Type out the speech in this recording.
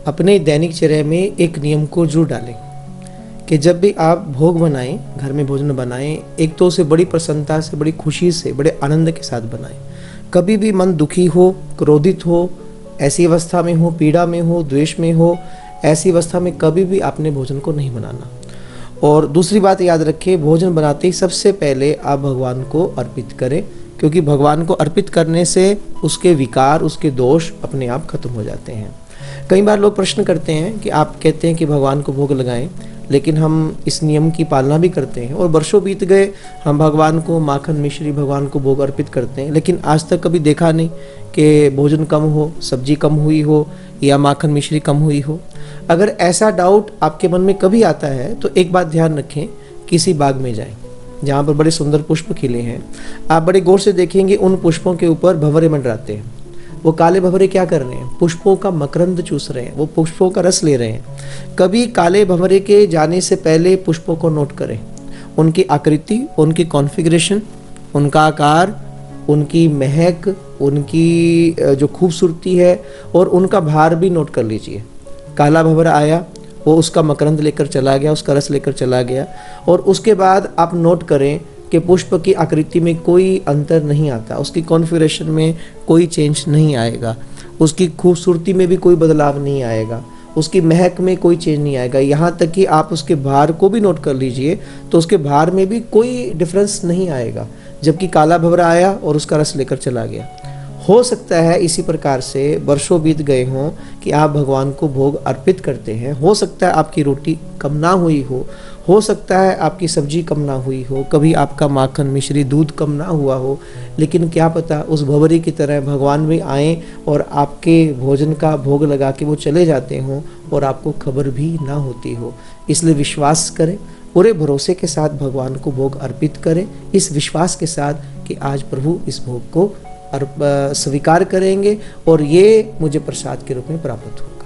अपने दैनिक चर्या में एक नियम को जरूर डालें कि जब भी आप भोग बनाएं, घर में भोजन बनाएं, एक तो उसे बड़ी प्रसन्नता से, बड़ी खुशी से, बड़े आनंद के साथ बनाएं। कभी भी मन दुखी हो, क्रोधित हो, ऐसी अवस्था में हो, पीड़ा में हो, द्वेष में हो, ऐसी अवस्था में कभी भी आपने भोजन को नहीं बनाना। और दूसरी बात याद रखें, भोजन बनाते ही सबसे पहले आप भगवान को अर्पित करें, क्योंकि भगवान को अर्पित करने से उसके विकार, उसके दोष अपने आप खत्म हो जाते हैं। कई बार लोग प्रश्न करते हैं कि आप कहते हैं कि भगवान को भोग लगाएं, लेकिन हम इस नियम की पालना भी करते हैं और वर्षों बीत गए, हम भगवान को माखन मिश्री भगवान को भोग अर्पित करते हैं, लेकिन आज तक कभी देखा नहीं कि भोजन कम हो, सब्जी कम हुई हो या माखन मिश्री कम हुई हो। अगर ऐसा डाउट आपके मन में कभी आता है तो एक बात ध्यान रखें, किसी बाग में जाएं जहाँ पर बड़े सुंदर पुष्प खिले हैं। आप बड़े गौर से देखेंगे उन पुष्पों के ऊपर भंवरे मंडराते हैं। वो काले भंवरे क्या कर रहे हैं? पुष्पों का मकरंद चूस रहे हैं, वो पुष्पों का रस ले रहे हैं। कभी काले भंवरे के जाने से पहले पुष्पों को नोट करें, उनकी आकृति, उनकी कॉन्फ़िगरेशन, उनका आकार, उनकी महक, उनकी जो खूबसूरती है और उनका भार भी नोट कर लीजिए। काला भंवरा आया, वो उसका मकरंद लेकर चला गया, उसका रस लेकर चला गया, और उसके बाद आप नोट करें कि पुष्प की आकृति में कोई अंतर नहीं आता, उसकी कॉन्फ़िगरेशन में कोई चेंज नहीं आएगा, उसकी खूबसूरती में भी कोई बदलाव नहीं आएगा, उसकी महक में कोई चेंज नहीं आएगा। यहाँ तक कि आप उसके भार को भी नोट कर लीजिए तो उसके भार में भी कोई डिफरेंस नहीं आएगा, जबकि काला भंवरा आया और उसका रस लेकर चला गया। हो सकता है इसी प्रकार से वर्षों बीत गए हों कि आप भगवान को भोग अर्पित करते हैं। हो सकता है आपकी रोटी कम ना हुई हो सकता है आपकी सब्जी कम ना हुई हो, कभी आपका माखन मिश्री दूध कम ना हुआ हो, लेकिन क्या पता उस भंवरे की तरह भगवान भी आएँ और आपके भोजन का भोग लगा के वो चले जाते हों और आपको खबर भी ना होती हो। इसलिए विश्वास करें, पूरे भरोसे के साथ भगवान को भोग अर्पित करें, इस विश्वास के साथ कि आज प्रभु इस भोग को स्वीकार करेंगे और ये मुझे प्रसाद के रूप में प्राप्त हो।